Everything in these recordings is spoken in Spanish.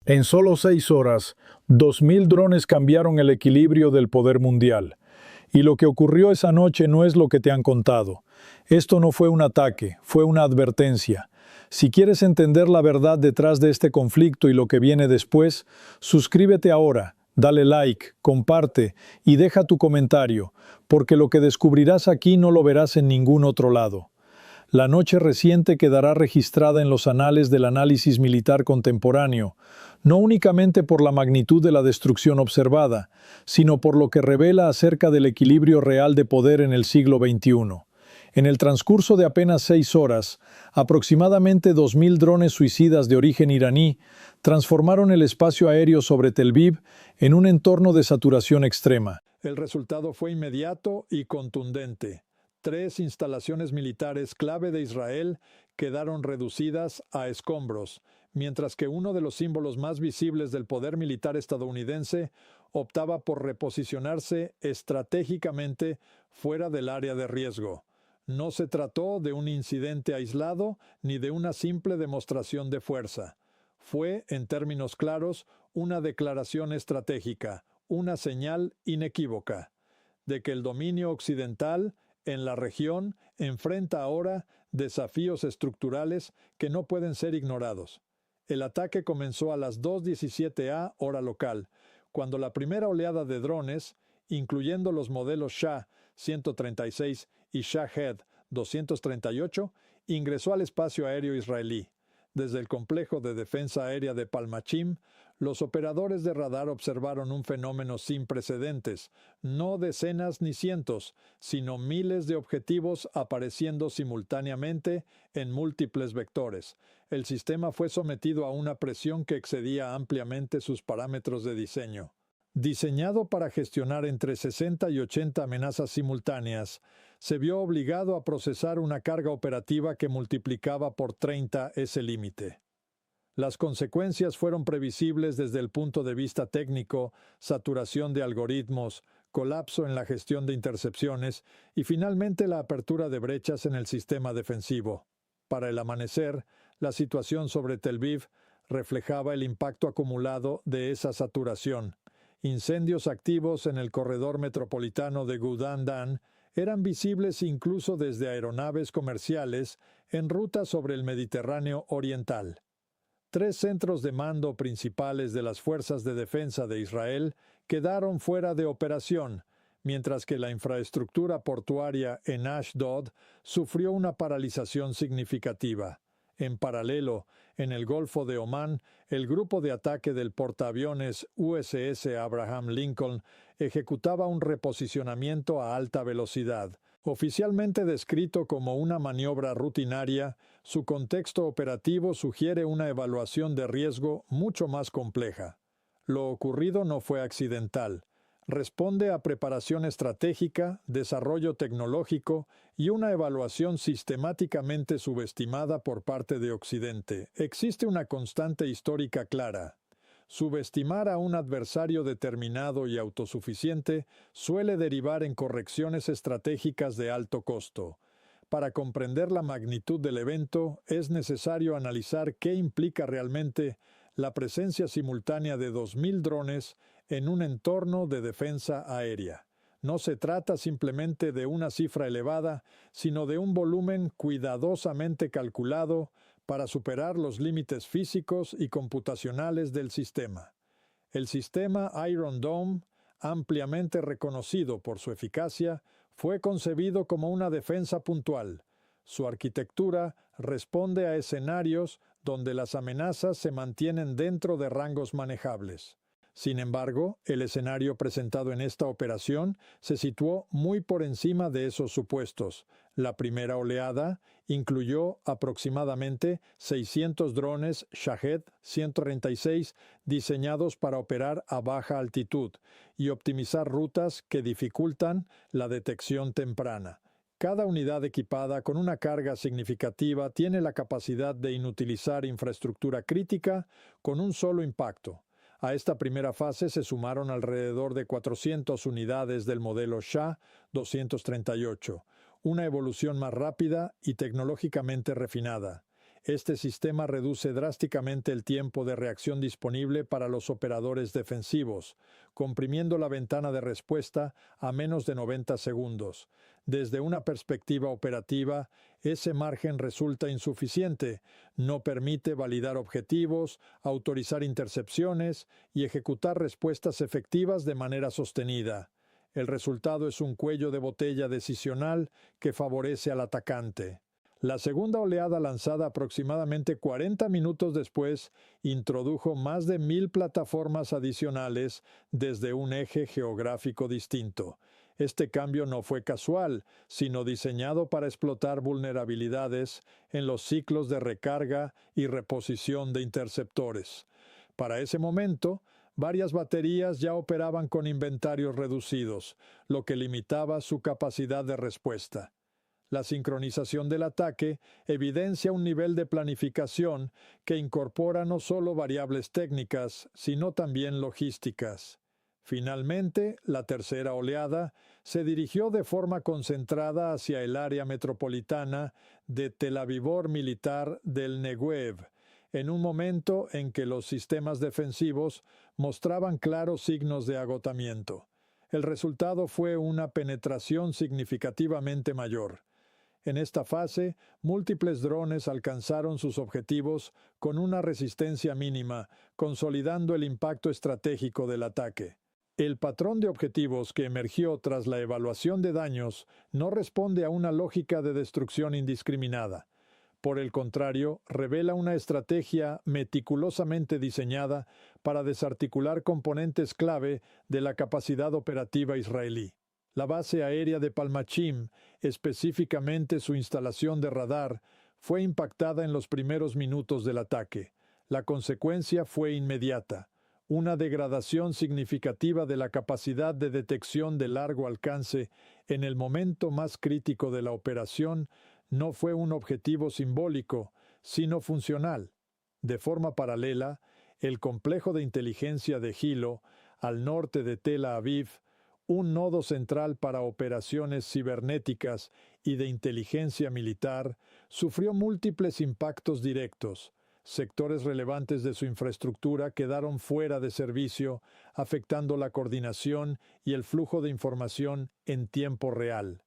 En solo 6 horas, 2.000 drones cambiaron el equilibrio del poder mundial. Y lo que ocurrió esa noche no es lo que te han contado. Esto no fue un ataque, fue una advertencia. Si quieres entender la verdad detrás de este conflicto y lo que viene después, suscríbete ahora, dale like, comparte y deja tu comentario, porque lo que descubrirás aquí no lo verás en ningún otro lado. La noche reciente quedará registrada en los anales del análisis militar contemporáneo, no únicamente por la magnitud de la destrucción observada, sino por lo que revela acerca del equilibrio real de poder en el siglo XXI. En el transcurso de apenas 6 horas, aproximadamente 2.000 drones suicidas de origen iraní transformaron el espacio aéreo sobre Tel Aviv en un entorno de saturación extrema. El resultado fue inmediato y contundente. 3 instalaciones militares clave de Israel quedaron reducidas a escombros, mientras que uno de los símbolos más visibles del poder militar estadounidense optaba por reposicionarse estratégicamente fuera del área de riesgo. No se trató de un incidente aislado ni de una simple demostración de fuerza. Fue, en términos claros, una declaración estratégica, una señal inequívoca, de que el dominio occidental en la región enfrenta ahora desafíos estructurales que no pueden ser ignorados. El ataque comenzó a las 2:17 a hora local, cuando la primera oleada de drones, incluyendo los modelos Shah 136 y Shahed 238, ingresó al espacio aéreo israelí. Desde el complejo de defensa aérea de Palmachim, los operadores de radar observaron un fenómeno sin precedentes, no decenas ni cientos, sino miles de objetivos apareciendo simultáneamente en múltiples vectores. El sistema fue sometido a una presión que excedía ampliamente sus parámetros de diseño. Diseñado para gestionar entre 60 y 80 amenazas simultáneas, se vio obligado a procesar una carga operativa que multiplicaba por 30 ese límite. Las consecuencias fueron previsibles desde el punto de vista técnico: saturación de algoritmos, colapso en la gestión de intercepciones y finalmente la apertura de brechas en el sistema defensivo. Para el amanecer, la situación sobre Tel Aviv reflejaba el impacto acumulado de esa saturación. Incendios activos en el corredor metropolitano de Gudan Dan eran visibles incluso desde aeronaves comerciales en ruta sobre el Mediterráneo oriental. 3 centros de mando principales de las Fuerzas de Defensa de Israel quedaron fuera de operación, mientras que la infraestructura portuaria en Ashdod sufrió una paralización significativa. En paralelo, en el Golfo de Omán, el grupo de ataque del portaaviones USS Abraham Lincoln ejecutaba un reposicionamiento a alta velocidad. Oficialmente descrito como una maniobra rutinaria, su contexto operativo sugiere una evaluación de riesgo mucho más compleja. Lo ocurrido no fue accidental. Responde a preparación estratégica, desarrollo tecnológico y una evaluación sistemáticamente subestimada por parte de Occidente. Existe una constante histórica clara. Subestimar a un adversario determinado y autosuficiente suele derivar en correcciones estratégicas de alto costo. Para comprender la magnitud del evento, es necesario analizar qué implica realmente la presencia simultánea de 2.000 drones en un entorno de defensa aérea. No se trata simplemente de una cifra elevada, sino de un volumen cuidadosamente calculado para superar los límites físicos y computacionales del sistema. El sistema Iron Dome, ampliamente reconocido por su eficacia, fue concebido como una defensa puntual. Su arquitectura responde a escenarios donde las amenazas se mantienen dentro de rangos manejables. Sin embargo, el escenario presentado en esta operación se situó muy por encima de esos supuestos. La primera oleada incluyó aproximadamente 600 drones Shahed 136 diseñados para operar a baja altitud y optimizar rutas que dificultan la detección temprana. Cada unidad equipada con una carga significativa tiene la capacidad de inutilizar infraestructura crítica con un solo impacto. A esta primera fase se sumaron alrededor de 400 unidades del modelo Shah 238, una evolución más rápida y tecnológicamente refinada. Este sistema reduce drásticamente el tiempo de reacción disponible para los operadores defensivos, comprimiendo la ventana de respuesta a menos de 90 segundos. Desde una perspectiva operativa, ese margen resulta insuficiente, no permite validar objetivos, autorizar intercepciones y ejecutar respuestas efectivas de manera sostenida. El resultado es un cuello de botella decisional que favorece al atacante. La segunda oleada, lanzada aproximadamente 40 minutos después, introdujo más de 1,000 plataformas adicionales desde un eje geográfico distinto. Este cambio no fue casual, sino diseñado para explotar vulnerabilidades en los ciclos de recarga y reposición de interceptores. Para ese momento, varias baterías ya operaban con inventarios reducidos, lo que limitaba su capacidad de respuesta. La sincronización del ataque evidencia un nivel de planificación que incorpora no solo variables técnicas, sino también logísticas. Finalmente, la tercera oleada se dirigió de forma concentrada hacia el área metropolitana de Tel Avivor militar del Negev, en un momento en que los sistemas defensivos mostraban claros signos de agotamiento. El resultado fue una penetración significativamente mayor. En esta fase, múltiples drones alcanzaron sus objetivos con una resistencia mínima, consolidando el impacto estratégico del ataque. El patrón de objetivos que emergió tras la evaluación de daños no responde a una lógica de destrucción indiscriminada. Por el contrario, revela una estrategia meticulosamente diseñada para desarticular componentes clave de la capacidad operativa israelí. La base aérea de Palmachim, específicamente su instalación de radar, fue impactada en los primeros minutos del ataque. La consecuencia fue inmediata: una degradación significativa de la capacidad de detección de largo alcance en el momento más crítico de la operación. No fue un objetivo simbólico, sino funcional. De forma paralela, el complejo de inteligencia de Hilo, al norte de Tel Aviv, un nodo central para operaciones cibernéticas y de inteligencia militar, sufrió múltiples impactos directos. Sectores relevantes de su infraestructura quedaron fuera de servicio, afectando la coordinación y el flujo de información en tiempo real.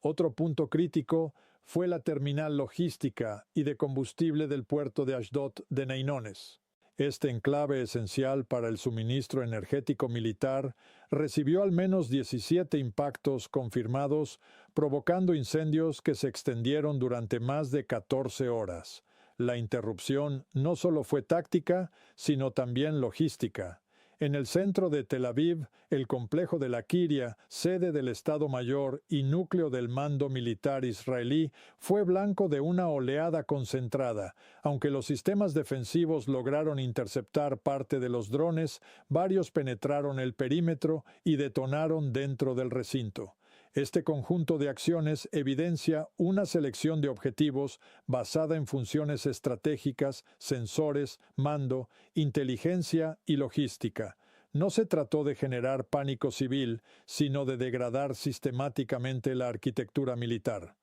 Otro punto crítico fue la terminal logística y de combustible del puerto de Ashdod de Neinones. Este enclave esencial para el suministro energético militar recibió al menos 17 impactos confirmados, provocando incendios que se extendieron durante más de 14 horas. La interrupción no solo fue táctica, sino también logística. En el centro de Tel Aviv, el complejo de la Kiria, sede del Estado Mayor y núcleo del mando militar israelí, fue blanco de una oleada concentrada. Aunque los sistemas defensivos lograron interceptar parte de los drones, varios penetraron el perímetro y detonaron dentro del recinto. Este conjunto de acciones evidencia una selección de objetivos basada en funciones estratégicas, sensores, mando, inteligencia y logística. No se trató de generar pánico civil, sino de degradar sistemáticamente la arquitectura militar.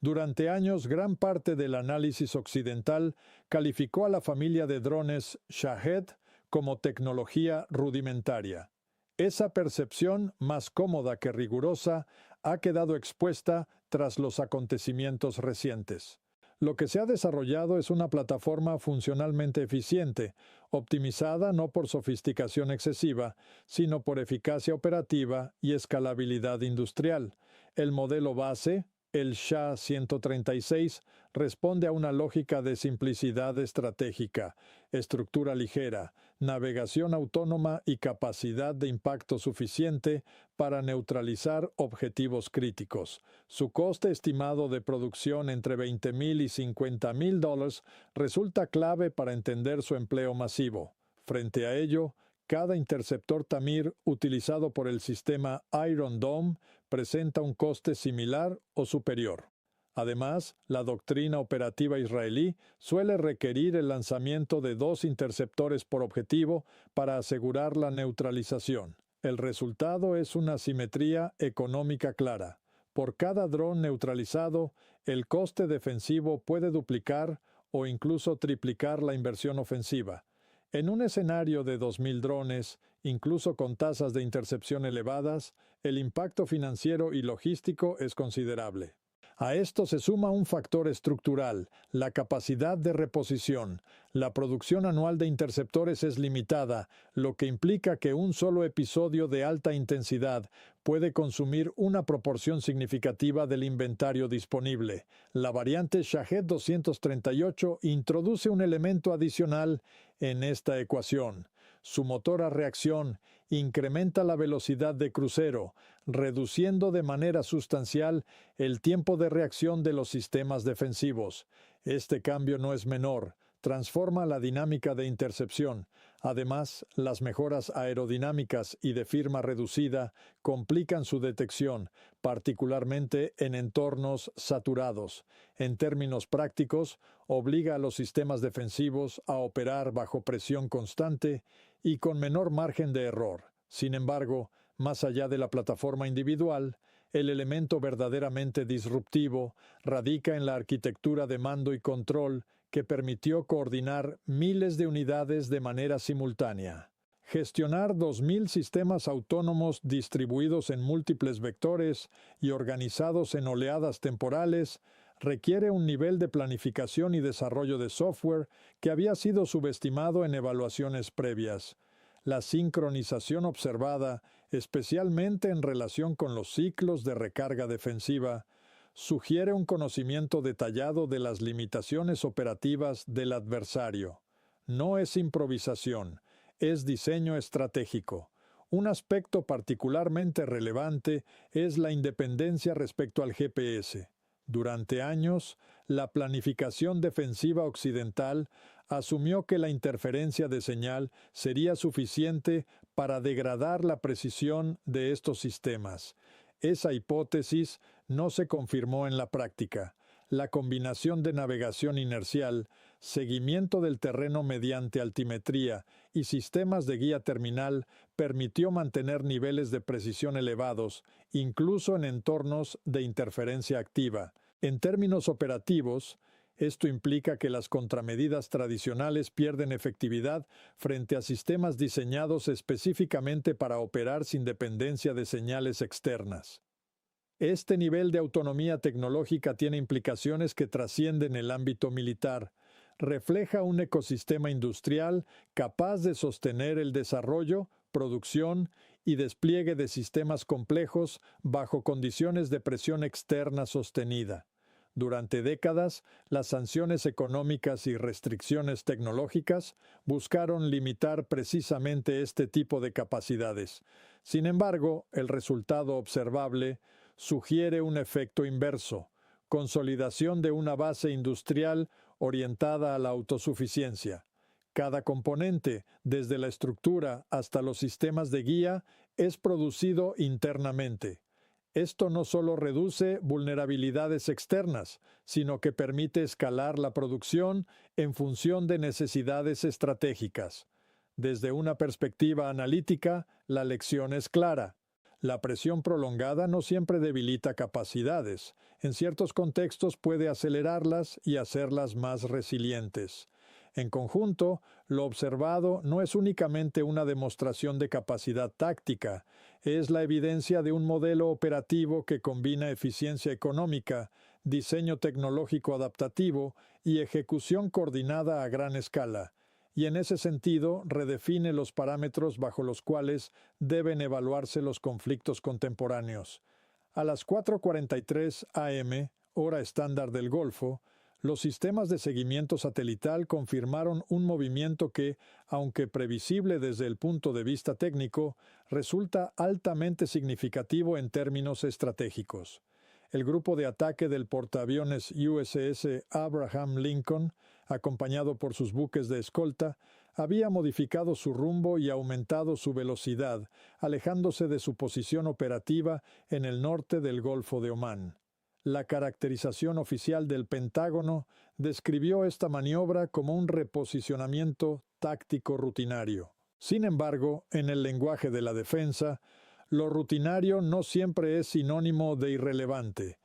Durante años, gran parte del análisis occidental calificó a la familia de drones Shahed como tecnología rudimentaria. Esa percepción, más cómoda que rigurosa, ha quedado expuesta tras los acontecimientos recientes. Lo que se ha desarrollado es una plataforma funcionalmente eficiente, optimizada no por sofisticación excesiva, sino por eficacia operativa y escalabilidad industrial. El modelo base, el SHA-136, responde a una lógica de simplicidad estratégica, estructura ligera, navegación autónoma y capacidad de impacto suficiente para neutralizar objetivos críticos. Su coste estimado de producción entre $20,000 y $50,000 resulta clave para entender su empleo masivo. Frente a ello, cada interceptor Tamir utilizado por el sistema Iron Dome presenta un coste similar o superior. Además, la doctrina operativa israelí suele requerir el lanzamiento de 2 interceptores por objetivo para asegurar la neutralización. El resultado es una simetría económica clara. Por cada dron neutralizado, el coste defensivo puede duplicar o incluso triplicar la inversión ofensiva. En un escenario de 2.000 drones, incluso con tasas de intercepción elevadas, el impacto financiero y logístico es considerable. A esto se suma un factor estructural, la capacidad de reposición. La producción anual de interceptores es limitada, lo que implica que un solo episodio de alta intensidad puede consumir una proporción significativa del inventario disponible. La variante Shahed 238 introduce un elemento adicional en esta ecuación. Su motor a reacción incrementa la velocidad de crucero, reduciendo de manera sustancial el tiempo de reacción de los sistemas defensivos. Este cambio no es menor, transforma la dinámica de intercepción. Además, las mejoras aerodinámicas y de firma reducida complican su detección, particularmente en entornos saturados. En términos prácticos, obliga a los sistemas defensivos a operar bajo presión constante y con menor margen de error. Sin embargo, más allá de la plataforma individual, el elemento verdaderamente disruptivo radica en la arquitectura de mando y control que permitió coordinar miles de unidades de manera simultánea. Gestionar 2.000 sistemas autónomos distribuidos en múltiples vectores y organizados en oleadas temporales requiere un nivel de planificación y desarrollo de software que había sido subestimado en evaluaciones previas. La sincronización observada, especialmente en relación con los ciclos de recarga defensiva, sugiere un conocimiento detallado de las limitaciones operativas del adversario. No es improvisación, es diseño estratégico. Un aspecto particularmente relevante es la independencia respecto al GPS. Durante años, la planificación defensiva occidental asumió que la interferencia de señal sería suficiente para degradar la precisión de estos sistemas. Esa hipótesis no se confirmó en la práctica. La combinación de navegación inercial, seguimiento del terreno mediante altimetría y sistemas de guía terminal permitió mantener niveles de precisión elevados, incluso en entornos de interferencia activa. En términos operativos, esto implica que las contramedidas tradicionales pierden efectividad frente a sistemas diseñados específicamente para operar sin dependencia de señales externas. Este nivel de autonomía tecnológica tiene implicaciones que trascienden el ámbito militar. Refleja un ecosistema industrial capaz de sostener el desarrollo, producción y despliegue de sistemas complejos bajo condiciones de presión externa sostenida. Durante décadas, las sanciones económicas y restricciones tecnológicas buscaron limitar precisamente este tipo de capacidades. Sin embargo, el resultado observable sugiere un efecto inverso: consolidación de una base industrial orientada a la autosuficiencia. Cada componente, desde la estructura hasta los sistemas de guía, es producido internamente. Esto no solo reduce vulnerabilidades externas, sino que permite escalar la producción en función de necesidades estratégicas. Desde una perspectiva analítica, la lección es clara. La presión prolongada no siempre debilita capacidades. En ciertos contextos puede acelerarlas y hacerlas más resilientes. En conjunto, lo observado no es únicamente una demostración de capacidad táctica, es la evidencia de un modelo operativo que combina eficiencia económica, diseño tecnológico adaptativo y ejecución coordinada a gran escala, y en ese sentido redefine los parámetros bajo los cuales deben evaluarse los conflictos contemporáneos. A las 4:43 am, hora estándar del Golfo, los sistemas de seguimiento satelital confirmaron un movimiento que, aunque previsible desde el punto de vista técnico, resulta altamente significativo en términos estratégicos. El grupo de ataque del portaaviones USS Abraham Lincoln, acompañado por sus buques de escolta, había modificado su rumbo y aumentado su velocidad, alejándose de su posición operativa en el norte del Golfo de Omán. La caracterización oficial del Pentágono describió esta maniobra como un reposicionamiento táctico rutinario. Sin embargo, en el lenguaje de la defensa, lo rutinario no siempre es sinónimo de irrelevante.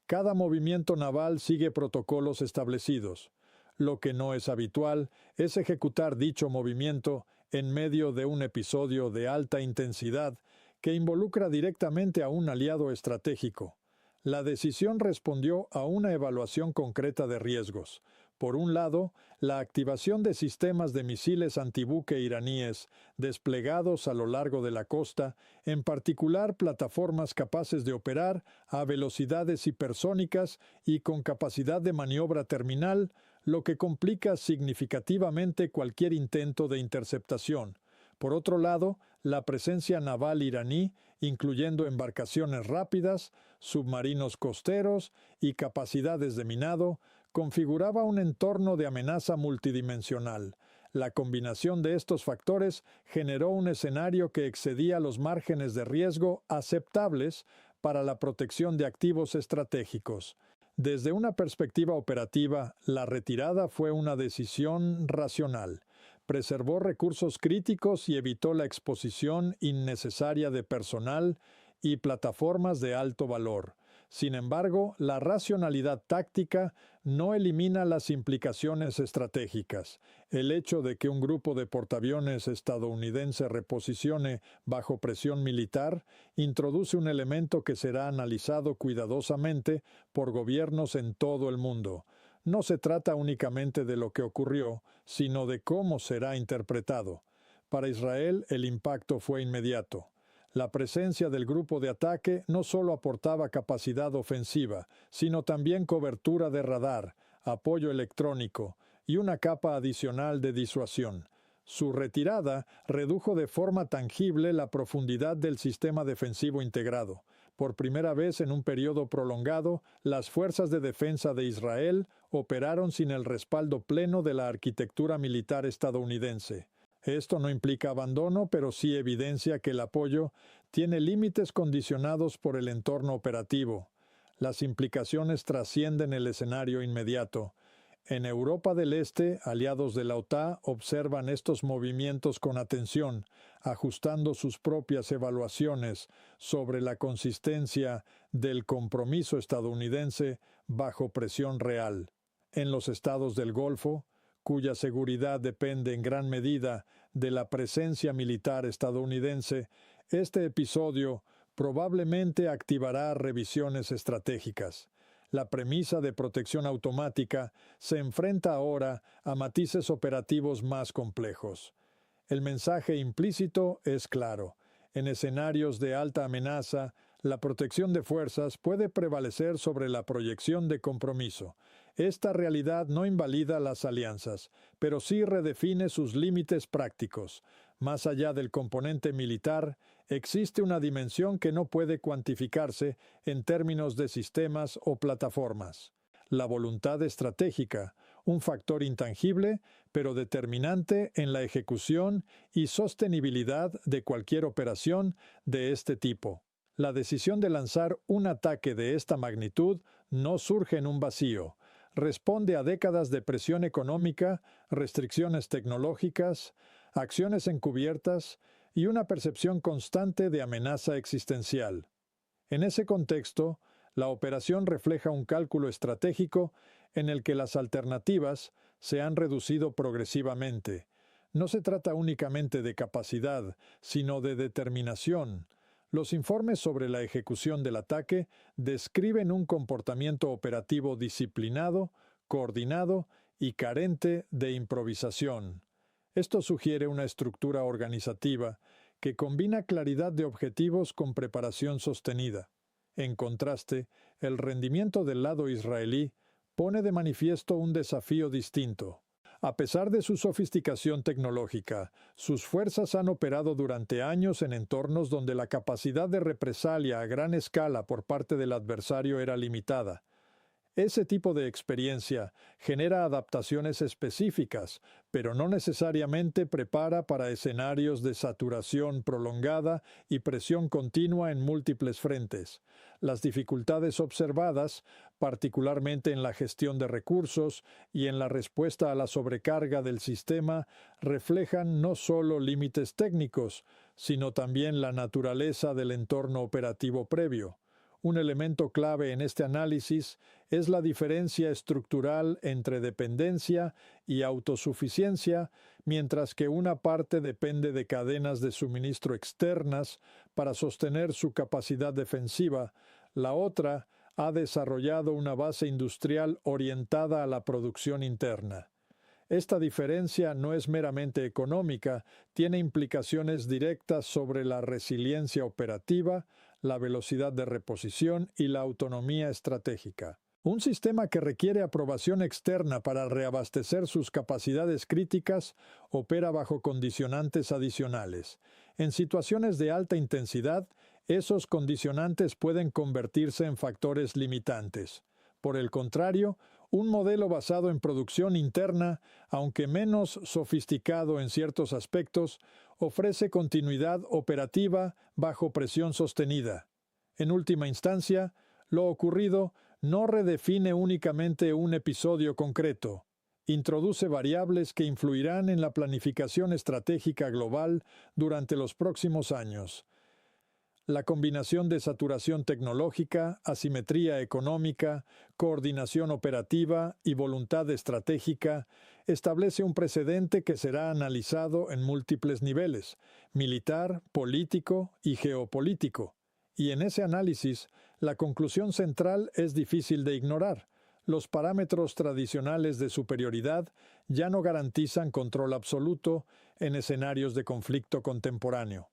Cada movimiento naval sigue protocolos establecidos. Lo que no es habitual es ejecutar dicho movimiento en medio de un episodio de alta intensidad que involucra directamente a un aliado estratégico. La decisión respondió a una evaluación concreta de riesgos. Por un lado, la activación de sistemas de misiles antibuque iraníes desplegados a lo largo de la costa, en particular plataformas capaces de operar a velocidades hipersónicas y con capacidad de maniobra terminal, lo que complica significativamente cualquier intento de interceptación. Por otro lado, la presencia naval iraní, incluyendo embarcaciones rápidas, submarinos costeros y capacidades de minado, configuraba un entorno de amenaza multidimensional. La combinación de estos factores generó un escenario que excedía los márgenes de riesgo aceptables para la protección de activos estratégicos. Desde una perspectiva operativa, la retirada fue una decisión racional. Preservó recursos críticos y evitó la exposición innecesaria de personal y plataformas de alto valor. Sin embargo, la racionalidad táctica no elimina las implicaciones estratégicas. El hecho de que un grupo de portaaviones estadounidense reposicione bajo presión militar introduce un elemento que será analizado cuidadosamente por gobiernos en todo el mundo. No se trata únicamente de lo que ocurrió, sino de cómo será interpretado. Para Israel, el impacto fue inmediato. La presencia del grupo de ataque no solo aportaba capacidad ofensiva, sino también cobertura de radar, apoyo electrónico y una capa adicional de disuasión. Su retirada redujo de forma tangible la profundidad del sistema defensivo integrado. Por primera vez en un periodo prolongado, las fuerzas de defensa de Israel operaron sin el respaldo pleno de la arquitectura militar estadounidense. Esto no implica abandono, pero sí evidencia que el apoyo tiene límites condicionados por el entorno operativo. Las implicaciones trascienden el escenario inmediato. En Europa del Este, aliados de la OTAN observan estos movimientos con atención, ajustando sus propias evaluaciones sobre la consistencia del compromiso estadounidense bajo presión real. En los estados del Golfo, cuya seguridad depende en gran medida de la presencia militar estadounidense, este episodio probablemente activará revisiones estratégicas. La premisa de protección automática se enfrenta ahora a matices operativos más complejos. El mensaje implícito es claro. En escenarios de alta amenaza, la protección de fuerzas puede prevalecer sobre la proyección de compromiso. Esta realidad no invalida las alianzas, pero sí redefine sus límites prácticos. Más allá del componente militar, existe una dimensión que no puede cuantificarse en términos de sistemas o plataformas. La voluntad estratégica, un factor intangible, pero determinante en la ejecución y sostenibilidad de cualquier operación de este tipo. La decisión de lanzar un ataque de esta magnitud no surge en un vacío. Responde a décadas de presión económica, restricciones tecnológicas, acciones encubiertas y una percepción constante de amenaza existencial. En ese contexto, la operación refleja un cálculo estratégico en el que las alternativas se han reducido progresivamente. No se trata únicamente de capacidad, sino de determinación. Los informes sobre la ejecución del ataque describen un comportamiento operativo disciplinado, coordinado y carente de improvisación. Esto sugiere una estructura organizativa que combina claridad de objetivos con preparación sostenida. En contraste, el rendimiento del lado israelí pone de manifiesto un desafío distinto. A pesar de su sofisticación tecnológica, sus fuerzas han operado durante años en entornos donde la capacidad de represalia a gran escala por parte del adversario era limitada. Ese tipo de experiencia genera adaptaciones específicas, pero no necesariamente prepara para escenarios de saturación prolongada y presión continua en múltiples frentes. Las dificultades observadas, particularmente en la gestión de recursos y en la respuesta a la sobrecarga del sistema, reflejan no solo límites técnicos, sino también la naturaleza del entorno operativo previo. Un elemento clave en este análisis es la diferencia estructural entre dependencia y autosuficiencia, mientras que una parte depende de cadenas de suministro externas para sostener su capacidad defensiva, la otra ha desarrollado una base industrial orientada a la producción interna. Esta diferencia no es meramente económica, tiene implicaciones directas sobre la resiliencia operativa, la velocidad de reposición y la autonomía estratégica. Un sistema que requiere aprobación externa para reabastecer sus capacidades críticas opera bajo condicionantes adicionales. En situaciones de alta intensidad, esos condicionantes pueden convertirse en factores limitantes. Por el contrario, un modelo basado en producción interna, aunque menos sofisticado en ciertos aspectos, ofrece continuidad operativa bajo presión sostenida. En última instancia, lo ocurrido no redefine únicamente un episodio concreto. Introduce variables que influirán en la planificación estratégica global durante los próximos años. La combinación de saturación tecnológica, asimetría económica, coordinación operativa y voluntad estratégica establece un precedente que será analizado en múltiples niveles: militar, político y geopolítico. Y en ese análisis, la conclusión central es difícil de ignorar. Los parámetros tradicionales de superioridad ya no garantizan control absoluto en escenarios de conflicto contemporáneo.